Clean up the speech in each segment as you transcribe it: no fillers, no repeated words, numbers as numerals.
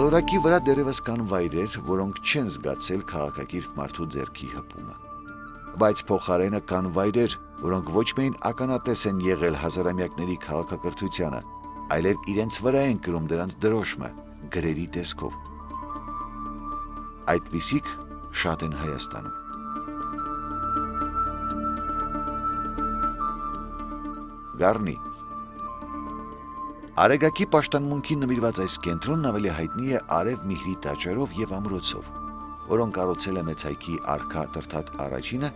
Մոլորակի վրա դեռևս կան վայրեր, որոնք չեն զգացել քաղաքակիրթ մարդու ձեռքի հպումը։ Բայց փոխարենը կան վայրեր, որոնք ոչ միայն ականատես են եղել հազարամյակների քաղաքակրթությանը, այլև իրենց վրա են կրում դրանց դրոշմը գրերի տեսքով։ Այդպիսիք շատ են Հայաստանում։ Գառնի Արեգակի պաշտամունքին նվիրված այս կենտրոնն ավելի հայտնի է Արև Միհրի տաճարով եւ ամրոցով, որոնք կառուցել է մեծ հայքի արքա Տրթատ առաջինը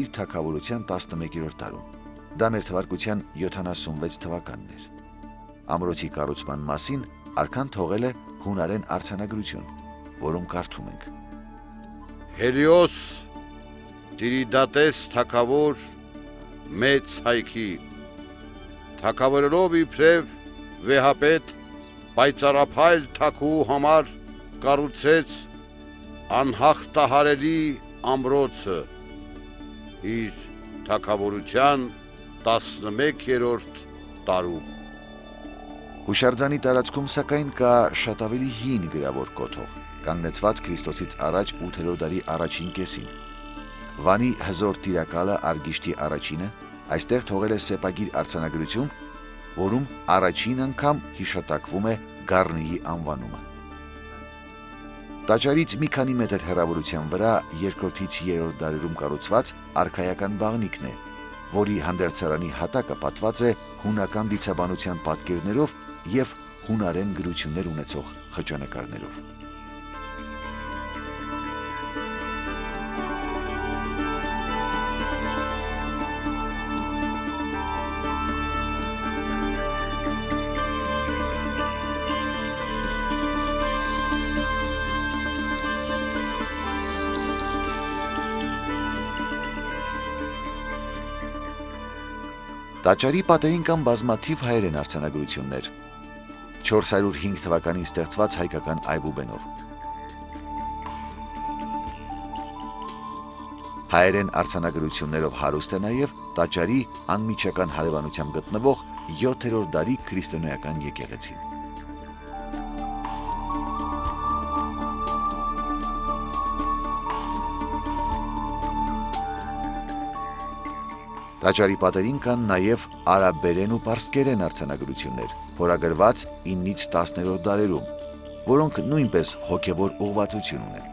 իր թագավորության 11-րդ տարում։ Դա մեր թվարկության 76 թվականն էր։ Ամրոցի կառուցման մասին արքան թողել է հունարեն արձանագրություն, որում կարդում ենք. Հելիոս Տիրիդատես թագավոր մեծ հայքի թագավորելով իբրև վեհապետ պայծառափայլ թագու համար կառուցեց անհաղթահարելի ամրոցը իր թագավորության 11-րդ տարում։ Հուշարձանի տարածքում սակայն կա շատ ավելի հին գրավոր կոթող, կանգնեցված Քրիստոսից առաջ 8-րդ դարի առաջին կեսին։ Վանի հզոր տիրակալը Արգիշտի առաջինը այստեղ թողել է սեպագիր արձանագրություն, որում առաջին անգամ հիշատակվում է Գառնիի անվանումը։ Տաճարից մի քանի մետր հեռավորության վրա 2-ից 3-րդ դարերում կառուցված արքայական բաղնիքն է, որի հանդերձարանի հատակը պատված է հունական դիցաբանության պատկերներով եւ հունարեն գրություններ ունեցող խճանկարներով։ Տաճարի պատերին կան բազմաթիվ հայերեն արձանագրություններ, 405 թվականին ստեղծված հայկական այբուբենով։ Հայերեն արձանագրություններով հարուստ է նաև տաճարի անմիջական հարևանությամբ գտնվող 7-րդ դարի քրիստոնեական եկեղեցին։ Տաճարի պատերին կան նաև արաբերեն ու պարսկերեն արձանագրություններ, փորագրված 9-ից 10-րդ դարերում, որոնք նույնպես հոգևոր ուղղվածություն ունեն։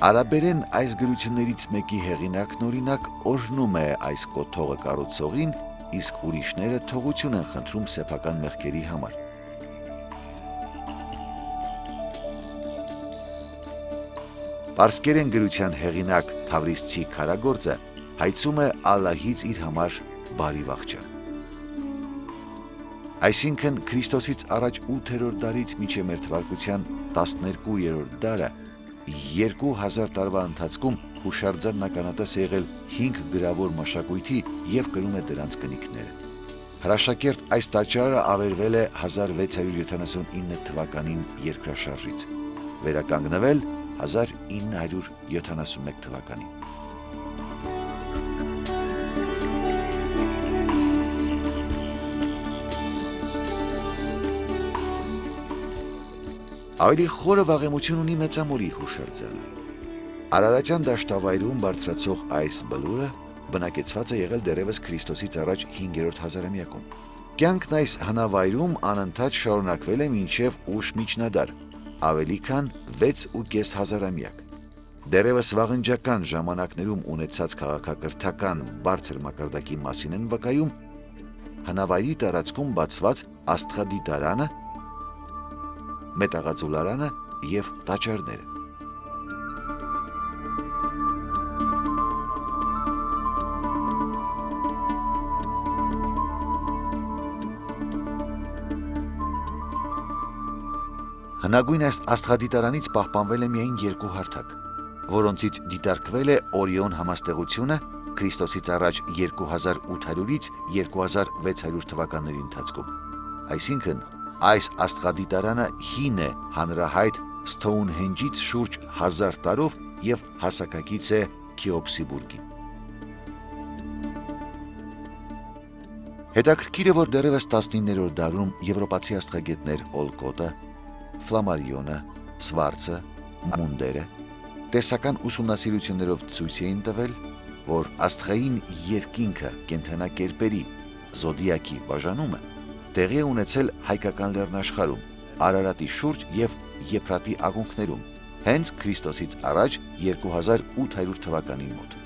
Արաբերեն այս գրություններից մեկի հեղինակն օրինակ օրհնում է այս կոթողը կառուցողին, իսկ ուրիշները թողություն են խնդրում սեփական մեղքերի համար։ Պարսկերեն գրության հեղինակ Թավրիսցի քարագործը հայցում է Ալլահից իր համար բարի վախճան։ Այսինքն Քրիստոսից առաջ 8-րդ դարից մինչև մեր թվարկության 12-րդ դարը 2000 տարվա ընթացքում հուշարձանն ականատես է եղել 5 գրավոր մշակույթի եւ կրում է դրանց կնիքները։ Հրաշակերտ այս տաճարը ավերվել է 1679 թվականին երկրաշարժից, վերականգնվել 1971 թվականին։ Ավելի խորը վաղեմություն ունի Մեծամորի հուշարձանը։ Արարատյան դաշտավայրում բարձրացող այս բլուրը բնակեցված է եղել դեռևս Քրիստոսից առաջ 5-րդ հազարամյակում։ Կյանքն այս հնավայրում անընդհատ շարունակվել է մինչև ուշ միջնադար, ավելի քան 6.5 հազարամյակ։ Դեռևս վաղնջական ժամանակներում ունեցած քաղաքակրթական բարձր մակարդակի մասին են վկայում հնավայրի տարածքում բացված աստղադիտարանը, մետաղածուլարանը և տաճարները։ Հնագույն այս աստղադիտարանից պահպանվել է միայն 2 հարթակ, որոնցից դիտարկվել է Օրիոն համաստեղությունը Քրիստոսից առաջ 2800-ից 2600 թվականների ընթացքում։ Այսինքն, այս աստղադիտարանը հին է հանրահայտ Սթոունհենջից շուրջ 1000 տարով և հասակակից է Քեոպսիբուրգին։ Հետաքրքիր է, որ դեռևս 19-րդ դարում եվրոպացի աստղագետներ Օլկոտը, Ֆլամարիոնը, Սվարցը, մունդերը տեսական ուսումնասիրություններով ցույց էին տվել, որ աստղային երկինքը կենդանակերպերի զոդիակի բաժանումը տեղի է ունեցել հայկական լեռնաշխարհում, Արարատի շուրջ եւ Եփրատի ագունքներում, հենց Քրիստոսից առաջ 2800 թվականին մոտ։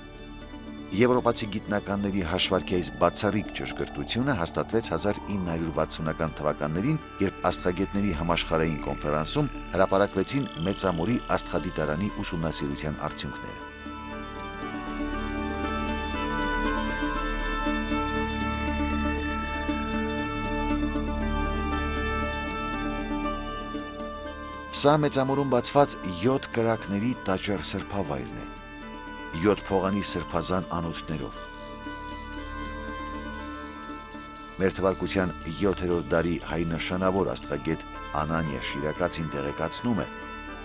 Եվրոպացի գիտնականների հաշվարկի այս բացառիկ ճշգրտությունը հաստատվեց 1960-ական թվականներին, երբ աստղագետների համաշխարհային կոնֆերանսում հրապարակվեցին Մեծամորի աստղադիտարանի ուսումնասիրության արդյունքները։ Սա Մեծամորում բացված 7 կրակների տաճար սրբավայրն է, 7 փողանի սրբազան անոթներով։ Մեր թվարկության 7-րդ դարի հայ նշանավոր աստղագետ Անանիա Շիրակացին տեղեկացնում է,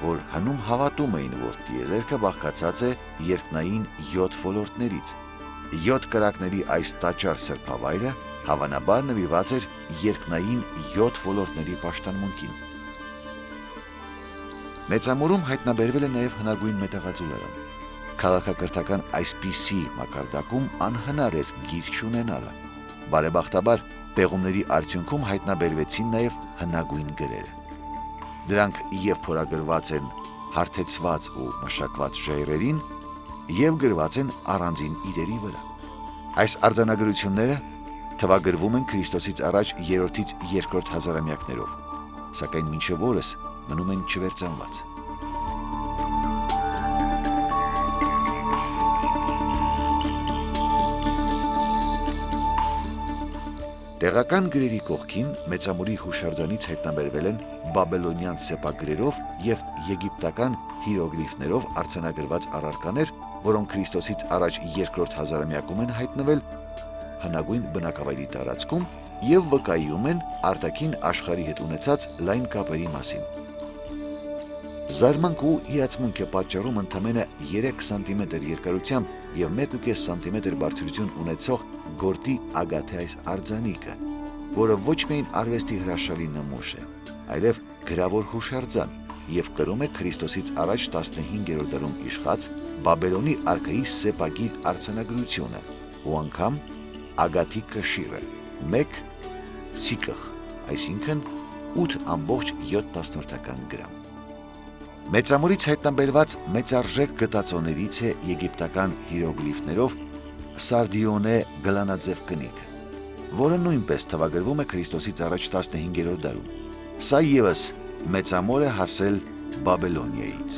որ հնում հավատում էին, որ տիեզերքը բաղկացած է երկնային 7 ոլորտներից։ 7 կրակների այս տաճար սրբավայրը հավանաբար նվիրված էր երկնային 7 ոլորտների պաշտամունքին։ Մեծամորում հայտնաբերվել է նաև հնագույն մետաղաձուլարան։ Քաղաքակրթական այսպիսի մակարդակում անհնար էր գիր չունենալը։ Բարեբախտաբար պեղումների արդյունքում հայտնաբերվեցին նաև հնագույն գրերը։ Դրանք եւ փորագրված են հարթեցված ու մշակված ժայռերին եւ գրված են առանձին իրերի վրա։ Այս արձանագրությունները թվագրվում են Քրիստոսից առաջ 3-ից 2-րդ հազարամյակներով, սակայն մինչև օրս մնում են չվերծանված։ Տեղական գրերի կողքին Մեծամորի հուշարձանից հայտնաբերվել են բաբելոնյան սեպագրերով եւ եգիպտական հիերոգլիֆներով արձանագրված առարկաներ, որոնք Քրիստոսից առաջ 2-րդ հազարամյակում են հայտնվել հնագույն բնակավայրի տարածքում եւ վկայում են արտաքին աշխարհի հետ ունեցած լայն կապերի մասին։ Զարմանք ու հիացմունք է պատճառում ընդամենը 3 սանտիմետր երկարությամբ եւ 1.5 սանտիմետր բարձրություն ունեցող գորտի ագաթե այս արձանիկը, որը ոչ միայն արվեստի հրաշալի նմուշ է, այլև գրավոր հուշարձան եւ կրում է Քրիստոսից առաջ 15-րդ դարում իշխած Բաբելոնի արքայի սեպագիր արձանագրությունը ու անգամ ագաթի կշիռը 1 սիկղ, այսինքն 8.7 գրամ։ Մեծամորից հայտնաբերված մեծարժեք գտածոներից է եգիպտական հիերոգլիֆներով Սարդիոնե գլանաձև կնիքը, որը նույնպես թվագրվում է Քրիստոսից առաջ 15-րդ դարում։ Սա ևս Մեծամոր է հասել Բաբելոնիայից։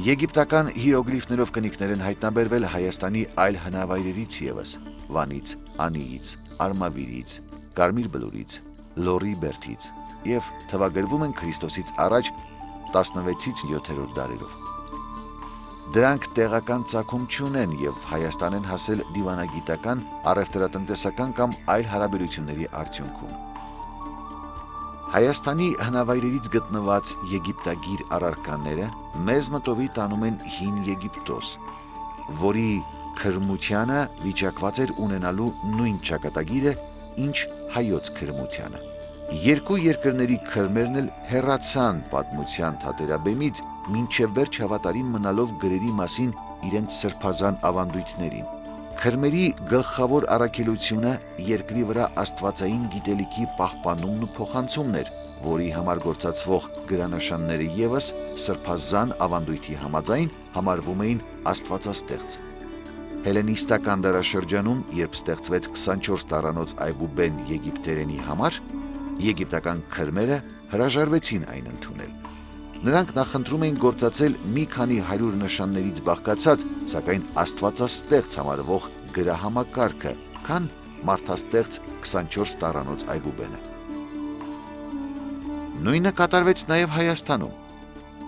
Եգիպտական հիերոգլիֆներով կնիքներ են հայտնաբերվել Հայաստանի այլ հնավայրերից ևս՝ Վանից, Անիից, Արմավիրից, Կարմիր բլուրից, Լորի բերդից եւ թվագրվում են Քրիստոսից առաջ 16-ից 7-րդ դարերով։ Դրանք տեղական ծագում չունեն եւ Հայաստան են հասել դիվանագիտական, առևտրատնտեսական կամ այլ հարաբերությունների արդյունքում։ Հայաստանի հնավայրերից գտնված եգիպտագիր առարկաները մեզ մտովի տանում են հին Եգիպտոս, որի քրմությանը վիճակված էր ունենալու նույն ճակատագիրը, ինչ հայոց քրմությանը։ Երկու երկրների քրմերն էլ հեռացան պատմության թատերաբեմից, մինչև վերջ հավատարիմ մնալով գրերի մասին իրենց սրբազան ավանդույթներին։ Քրմերի գլխավոր առաքելությունը երկրի վրա աստվածային գիտելիքի պահպանումն ու փոխանցումն էր, որի համար գործածվող գրանաշանները ևս սրբազան ավանդույթի համաձայն համարվում էին աստվածաստեղծ։ Հելենիստական դարաշրջանում, երբ ստեղծվեց 24 տառանոց այբուբեն եգիպտերենի համար, եգիպտական քրմերը հրաժարվեցին այն ընդունել։ Նրանք նախընտրում էին գործածել մի քանի 100 նշաններից բաղկացած, սակայն աստվածաստեղծ համարվող գրահամակարգը, քան մարդաստեղծ 24 տառանոց այբուբենը։ Նույնը կատարվեց նաև Հայաստանում։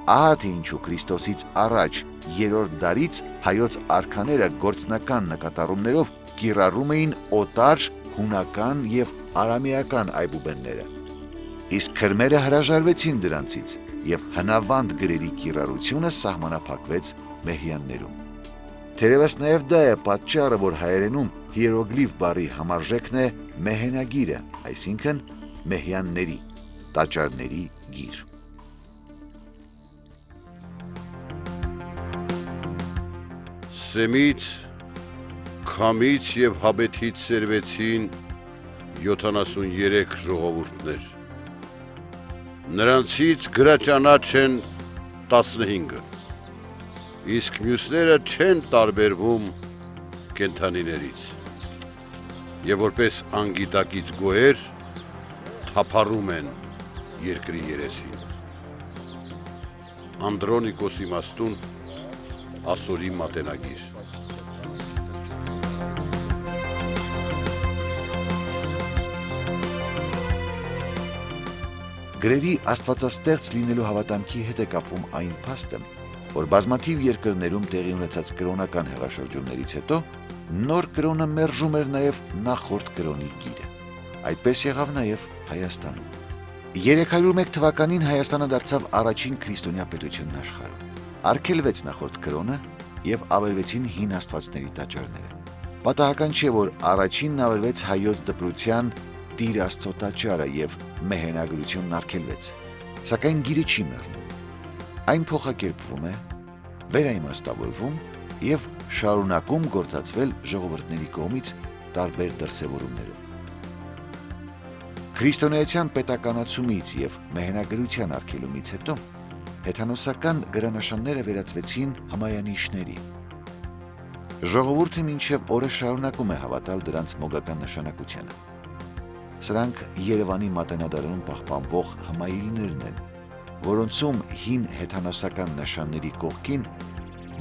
Ահա թե ինչու Քրիստոսից առաջ 3-րդ դարից հայոց արքաները գործնական նկատառումներով կիրառում էին օտար, հունական եւ արամեական այբուբենները։ Իսկ քրմերը հրաժարվեցին դրանցից եւ հնավանդ գրերի կիրառությունը սահմանափակվեց մեհյաններում։ Թերևս նաև դա է պատճառը, որ հայերենում հիերոգլիֆ բառի համարժեքն է մեհենագիրը, այսինքն մեհյանների, տաճարների գիր։ Սեմից, քամից և հաբեթից սերվեցին 73 ժողովուրդներ։ Նրանցից գրաճանաչ են 15-ը, իսկ մյուսները չեն տարբերվում կենդանիներից, և որպես անգիտակից գոհեր թափառում են երկրի երեսին։ Անդրոնիկոս իմաստուն, ասորի մատենագիր։ Գրերի աստվածաստեղծ լինելու հավատամքի հետ է կապվում այն փաստը, որ բազմաթիվ երկրներում տեղի ունեցած կրոնական հեղաշրջումներից հետո նոր կրոնը մերժում էր նաև նախորդ կրոնի գիրը։ Այդպես եղավ նաև Հայաստանում։ 301 թվականին Հայաստանը դարձավ առաջին քրիստոնյա պետությունն աշխարհում։ Արգելվեց նախորդ կրոնը և ավերվեցին հին աստվածների տաճարները։ Պատահական չէ, որ առաջինն ավերվեց հայոց դպրության Տիր Աստծո տաճարը և մեհենագրությունն արգելվեց, սակայն գիրը չի մեռնում։ Այն փոխակերպվում է, վերաիմաստավորվում և շարունակում գործածվել ժողովուրդների կողմից տարբեր դրսևորումներով։ Քրիստոնեության պետականացումից և մեհենագրության արգելումից հետո հեթանոսական գրանշանները վերածվեցին հմայանիշների։ Ժողովուրդը մինչև օրը շարունակում է հավատալ դրանց մոգական նշանակությանը։ Սրանք Երևանի մատենադարանում պահպանվող հմայիլներն են, որոնցում հին հեթանոսական նշանների կողքին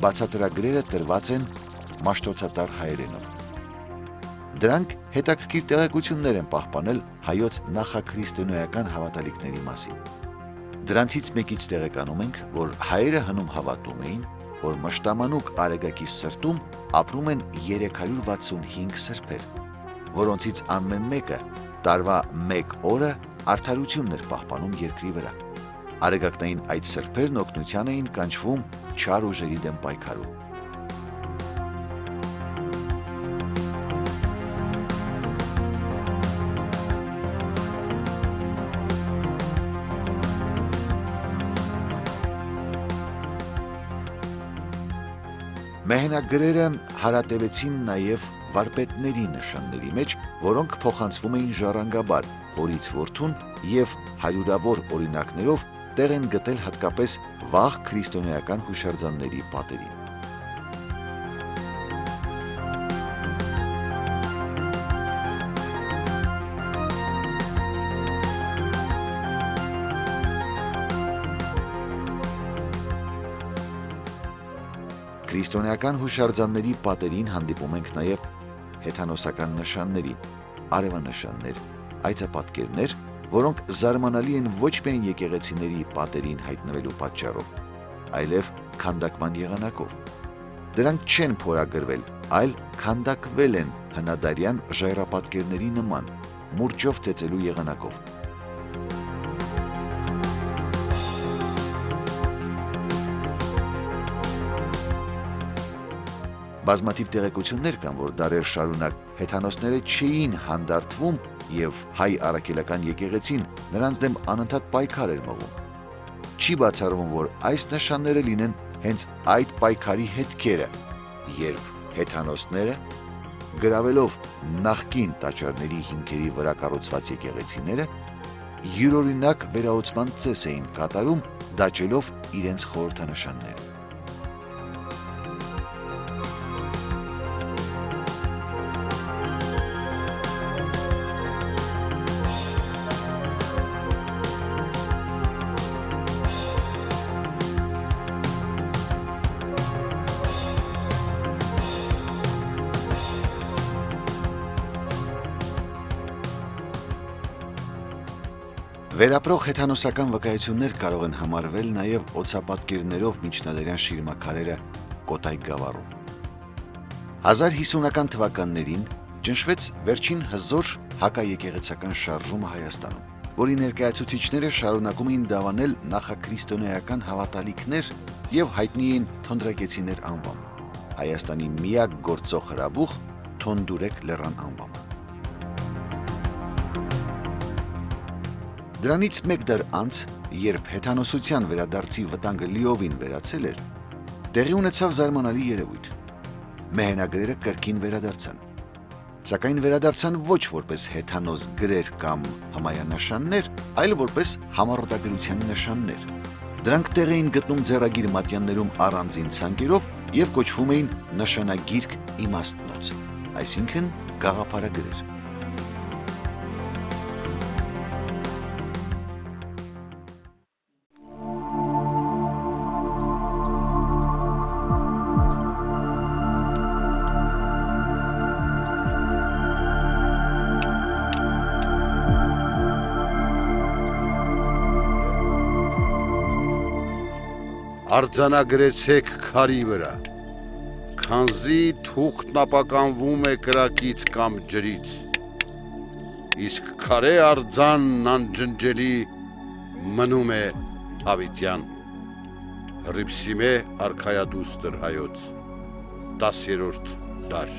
բացատրագրերը տրված են մաշտոցատար հայերենով։ Դրանք հետաքրքիր տեղեկություններ են պահպանել հայոց նախաքրիստոնեական հավատալիքների մասին։ Դրանցից մեկից տեղեկանում ենք, որ հայերը հնում հավատում էին, որ մշտամանուկ Արեգակի սրտում ապրում են 365 սրբեր, որոնցից ամեն մեկը տարվա մեկ օրը արդարությունն էր պահպանում երկրի վրա։ Արեգակնային այդ սրբերն օգնության էին կանչվում չար ուժերի դեմ պայքարում։ Մեհենագրերը հարատևեցին նաև վարպետների նշանների մեջ, որոնք փոխանցվում էին ժառանգաբար, հորից որդուն և հարյուրավոր օրինակներով տեղ են գտել հատկապես վաղ քրիստոնեական հուշարձանների պատերին։ Քրիստոնեական հուշարձանների պատերին հանդիպում ենք նաև հեթանոսական նշանների, արևանշաններ, այծեպատկերներ, որոնք զարմանալի են ոչ միայն եկեղեցիների պատերին հայտնվելու պատճառով, այլև քանդակման եղանակով։ Դրանք չեն փորագրվել, այլ քանդակվել են հնադարյան ժայռապատկերների նման, մուրճով ծեծելու եղանակով։ Բազմաթիվ տեղեկություններ կան, որ դարեր շարունակ հեթանոսները չէին հանդարտվում և հայ առաքելական եկեղեցին նրանց դեմ անընդհատ պայքար էր մղում։ Չի բացառվում, որ այս նշանները լինեն հենց այդ պայքարի հետքերը, երբ հեթանոսները, գրավելով նախկին տաճարների հիմքերի վրա կառուցված եկեղեցիները, յուրօրինակ վերահսկման ծես էին կատարում, դաջելով իրենց խորհրդանշանները։ Վերապրող հեթանոսական վկայություններ կարող են համարվել նաև օձապատկերներով միջնադարյան շիրմաքարերը Կոտայք գավառում։ 1050-ական թվականներին ճնշվեց վերջին հզոր հակաեկեղեցական շարժումը Հայաստանում, որի ներկայացուցիչները շարունակում էին դավանել նախաքրիստոնեական հավատալիքներ և հայտնի էին թոնդրակեցիներ անվամբ, Հայաստանի միակ գործող հրաբուխ Թոնդուրեկ լեռան անվամբ։ Դրանից մեկ դար անց, երբ հեթանոսության վերադարձի վտանգը լիովին վերացել էր, տեղի ունեցավ զարմանալի երևույթ։ Մեհենագրերը կրկին վերադարձան, սակայն վերադարձան ոչ որպես հեթանոս գրեր կամ հմայանշաններ, այլ որպես համառոտագրության նշաններ։ Դրանք տեղ էին գտնում ձեռագիր մատյաններում առանձին ցանկերով եւ կոչվում էին նշանագիրք իմաստնոց, այսինքն գաղափարագրեր։ Արձանագրեցեք քարի վրա, քանզի թուղթն ապականվում է կրակից կամ ջրից, իսկ քարե արձանն անջնջելի մնում է հավիտյան։ Հռիփսիմե արքայադուստր հայոց, 10-րդ դար։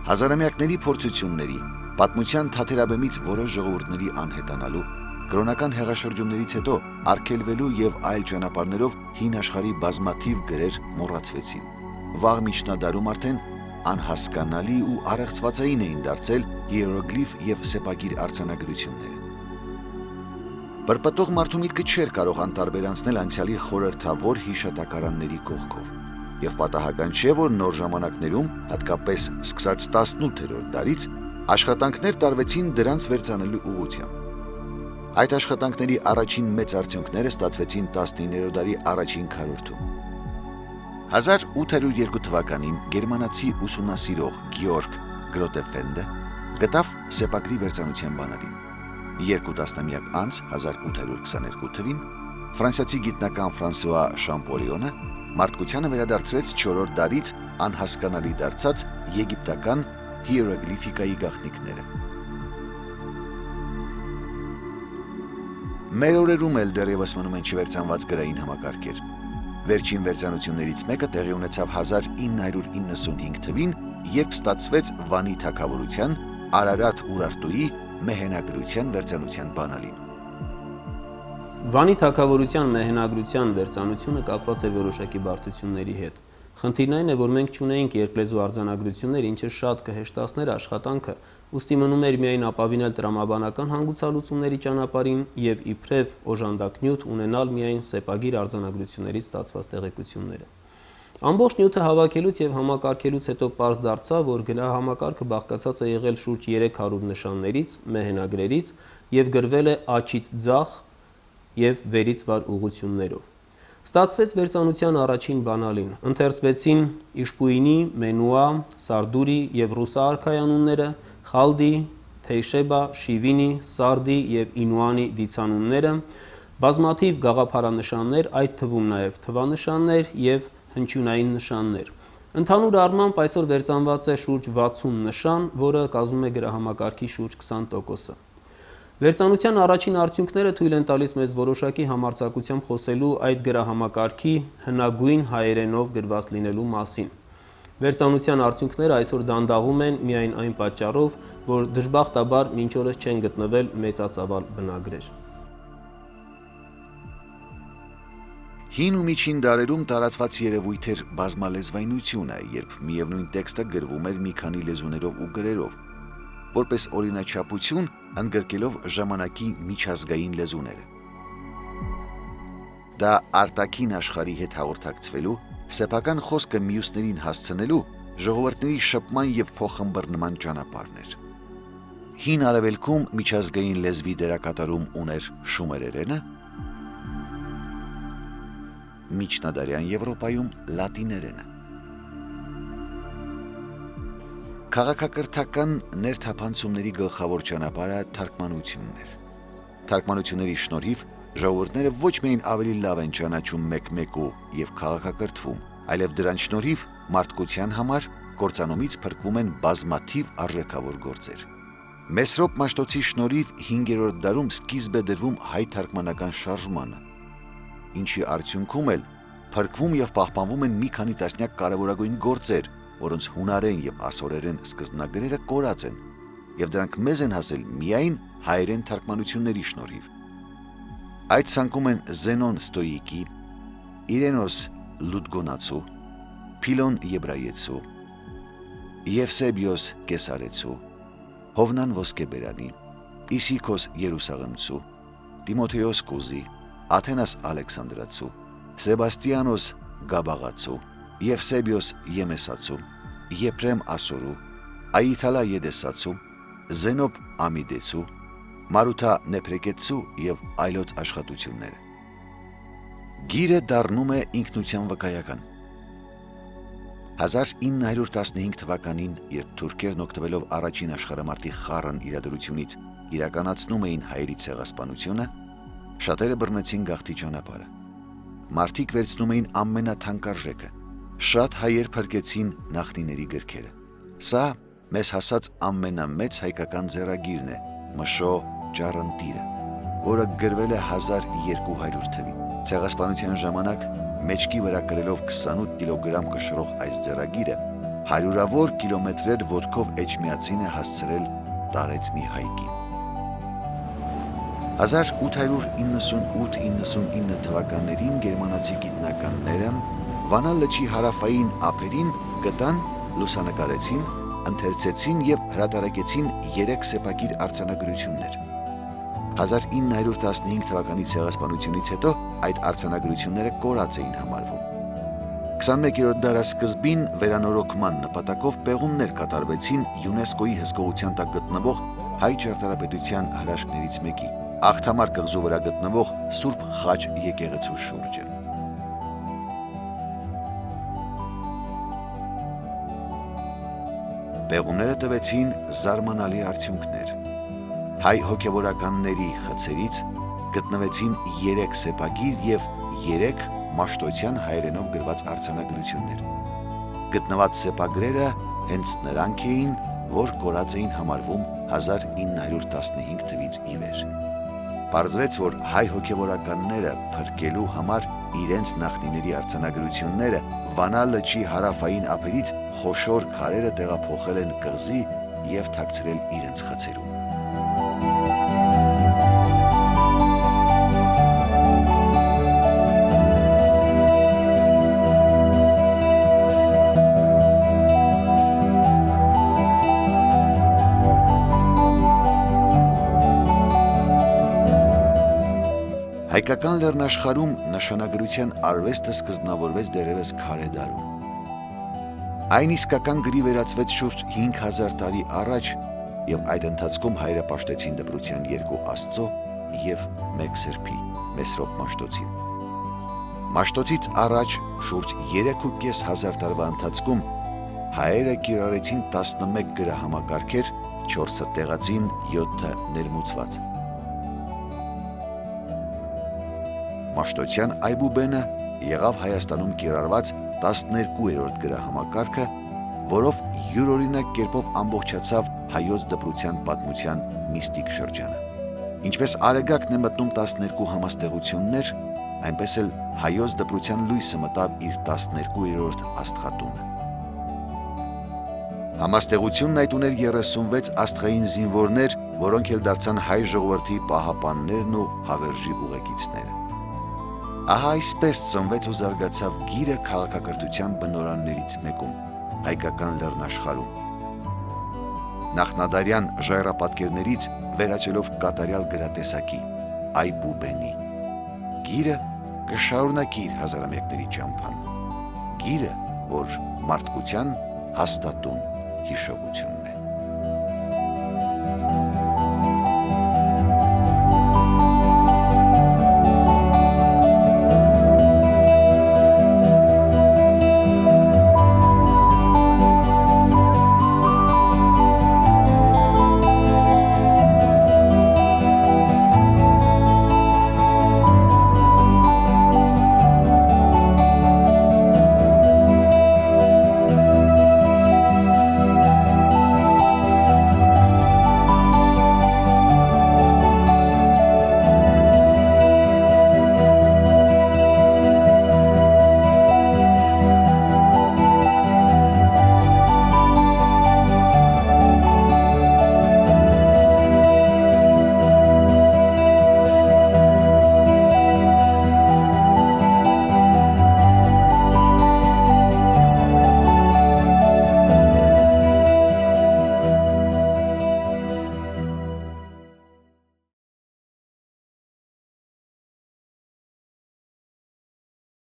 Հազարամյակների փորձությունների, պատմության թաթերաբեմից որոշ ժողովուրդների անհետանալու, կրոնական հեղաշրջումներից հետո արգելվելու եւ այլ ճանապարհներով հին աշխարհի բազմաթիվ գրեր մոռացվեցին։ Վաղ միջնադարում արդեն անհասկանալի ու առեղծվածային էին դարձել հիերոգլիֆ եւ սեպագիր արձանագրությունները։ Պրպտող մարդու միտքը չէր կարող անտարբեր անցնել անցյալի խորհրդավոր հիշատակարանների կողքով։ Եվ պատահական չէ, որ նոր ժամանակներում, հատկապես սկսած 18-րդ դարից, աշխատանքներ տարվեցին դրանց վերծանելու ուղղությամբ։ Այդ աշխատանքների առաջին մեծ արդյունքները ստացվեցին 19-րդ դարի առաջին քառորդում։ 1802 թվականին գերմանացի ուսումնասիրող Գեորգ Գրոտեֆենդը գտավ սեպագրի վերծանության բանալին։ Երկու տասնամյակ անց 1822 թվականին ֆրանսիացի գիտնական Ֆրանսուଆ Շամպոլիոնը մարդկությանը վերադարձրեց 4-րդ դարից անհասկանալի դարձած եգիպտական հիերոգլիֆիկայի գաղտնիքները։ Մեր օրերում էլ դեռևս մնում են չվերծանված գրային համակարգեր։ Վերջին վերծանություններից մեկը տեղի ունեցավ 1995 թվականին, երբ ստացվեց Վանի թագավորության Արարատ Ուրարտուի մեհենագրության վերծանության բանալին։ Վանի թագավորության մեհենագրության վերծանությունը կապված է որոշակի բարդությունների հետ։ Խնդիրն այն է, որ մենք չունեինք երկլեզու արձանագրություններ, ինչը շատ կհեշտացներ աշխատանքը, ուստի մնում էր միայն ապավինել տրամաբանական հանգուցալուծումների ճանապարհին եւ իբրև օժանդակ նյութ ունենալ միայն սեպագիր արձանագրություններից ստացված տեղեկությունները։ Ամբողջ նյութը հավաքելուց եւ համակարգելուց հետո պարզ դարձավ, որ գրահամակարգը բաղկացած է եղել շուրջ 300 նշաններից, մեհենագրերից եւ գրվել է աջից ձախ եւ վերից վար ուղղություններով։ Ստացվեց վերծանության առաջին բանալին, ընթերցվեցին Իշպուինի, Մենուա, Սարդուրի եւ Ռուսա արքայանունները, Խալդի, Թեյշեբա, Շիվինի, Սարդի եւ Ինուանի դիցանունները, բազմաթիվ գաղափարանշաններ, այդ թվում նաեւ թվանշաններ եւ հնչյունային նշաններ։ Ընդհանուր առմամբ այսօր վերծանված է շուրջ 60 նշան, որը կազմում է գրահամակարգի շուրջ 20%-ը։ Վերծանության առաջին արդյունքները թույլ են տալիս մեզ որոշակի համարձակությամբ խոսելու այդ գրահամակարգի հնագույն հայերենով գրված լինելու մասին։ Վերծանության արդյունքները այսօր դանդաղում են միայն այն պատճառով, որ դժբախտաբար մինչ օրս չեն գտնվել մեծածավալ բնագրեր։ Հին ու միջին դարերում տարածված երևույթ էր բազմալեզվայնությունը, երբ միևնույն տեքստը գրվում էր մի քանի լեզուներով ու գրերով, որպես օրինաչափություն ընդգրկելով ժամանակի միջազգային լեզուները։ Դա արտաքին աշխարհի հետ հաղորդակցվելու, սեփական խոսքը մյուսներին հասցնելու, ժողովրդների շփման եւ փոխըմբռնման ճանապարհն էր։ Հին Արևելքում միջազգային լեզվի դերակատարում ուներ շումերերենը, միջնադարյան Եվրոպայում լատիներենը։ Քաղաքակրթական ներթափանցումների գլխավոր ճանապարհը թարգմանությունն էր։ Թարգմանությունների շնորհիվ ժողովուրդները ոչ միայն ավելի լավ են ճանաչում մեկ-մեկու եւ քաղաքակրթվում, այլև դրանց շնորհիվ մարդկության համար կործանումից փրկվում են բազմաթիվ արժեքավոր գործեր։ Մեսրոպ Մաշտոցի շնորհիվ 5-րդ դարում սկիզբ է դրվում հայ թարգմանական շարժմանը։ ինչի արդյունքում էլ փրկվում եւ պահպանվում են մի քանի տասնյակ կարևորագույն գործեր, որոնց հունարեն եւ ասորերեն սկզբնագրերը կորած են, եւ դրանք մեզ են հասել միայն հայերեն թարգմանությունների շնորհիվ։ Այդ ցանկում են Զենոն Ստոիկի, Իրենոս Լուդգոնացու, Փիլոն Եբրայեցու, Եվսեբիոս Կեսարեցու, Հովնան Ոսկեբերանի, Իսիքոս Երուսաղեմցու, Տիմոթեոս Կուզի, Աթենաս Ալեքսանդրացու, Սեբաստիանոս Գաբաղացու, Եվսեբիոս Եմեսացու, Եփրեմ Ասորու, Այթալա Եդեսացու, Զենոբ Ամիդեցու, Մարութա Նեփրեկեցու եւ այլոց աշխատությունները։ Գիրը դառնում է ինքնության վկայական։ 1915 թվականին, երբ թուրքերն օգտվելով առաջին աշխարհամարտի խառն իրադրությունից իրականացնում էին հայերի ցեղասպանությունը, շատերը բռնեցին գաղթի ճանապարհը։ Մարդիկ վերցնում էին ամենաթանկարժեքը։ Շատ հայեր փրկեցին նախնիների գրքերը։ Սա մեզ հասած ամենամեծ հայկական ձեռագիրն է՝ Մշո Ճառընտիրը, որը գրվել է 1200 թվին։ Ցեղասպանության ժամանակ մեջքի վրա կրելով 28 կիլոգրամ կշռող այս ձեռագիրը հարյուրավոր կիլոմետրեր ոտքով էջմիածին է հասցրել տարեցմի հայկին։ 1898-99 թվականներին գերմանացի գիտնականները Վանա լճի հարավային ափերին գտան, լուսանկարեցին, ընթերցեցին եւ հրատարակեցին 3 սեպագիր արձանագրություններ։ 1915 թվականի ցեղասպանությունից հետո այդ արձանագրությունները կորած էին համարվում։ 21-րդ դարասկզբին վերանորոգման նպատակով պեղումներ կատարվեցին ՅՈՒՆԵՍԿՕ-ի հսկողության տակ գտնվող հայ ճարտարապետության հրաշքներից մեկի՝ Աղթամար կղզու վրա գտնվող Սուրբ Խաչ եկեղեցու շուրջը։ Պեղումները տվեցին զարմանալի արդյունքներ։ Հայ հոգևորականների խցերից գտնվեցին 3 սեպագիր եւ 3 մաշտոցյան հայերենով գրված արձանագրություններ։ Գտնված սեպագրերը հենց նրանք էին, որ կորած էին համարվում 1915 թվից ի վեր։ Պարզվեց, որ հայ հոգևորականները փրկելու համար իրենց նախնիների արձանագրությունները Վանա լճի հարավային ափերից խոշոր քարերը տեղափոխել են կղզի եւ թաքցրել իրենց խցերում։ Հայկական լեռնաշխարհում նշանագրության արվեստը սկզբնավորվեց դեռևս քարե դարում։ Այն իսկական գրի վերածվեց շուրջ 5000 տարի առաջ եւ այդ ընթացքում հայերը պաշտեցին դպրության 2 աստծո եւ 1 սրբի՝ Մեսրոպ Մաշտոցին։ Մաշտոցից առաջ շուրջ 3500 տարվա ընթացքում հայերը կիրառեցին 11 գրահամակարգեր, 4-ը տեղացին, 7-ը ներմուծված։ Մաշտոցյան Այբուբենը եղավ Հայաստանում կիրառված 12-րդ գրահամակարգը, որով յուրօրինակ կերպով ամբողջացավ հայոց դպրության պատմության միստիկ շրջանը։ Ինչպես Արեգակն է մտնում 12 համաստեղություններ, այնպես էլ հայոց դպրության լույսը մտավ իր 12-րդ աստղատունը։ Համաստեղությունն այդ ուներ 36 աստղային զինվորներ, որոնք էլ դարձան հայ ժողովրդի պահապաններն ու հավերժի ուղեկիցները։ Ահա այսպես ծնվեց ու զարգացավ գիրը քաղաքակրթության բնօրաններից մեկում՝ հայկական լեռնաշխարհում։ Նախնադարյան ժայռապատկերներից վերաճելով կատարյալ գրատեսակի՝ Այբուբենի։ Գիրը կշարունակի իր հազարամյակների ճամփան։ Գիրը, որ մարդկության հաստատուն հիշողություն։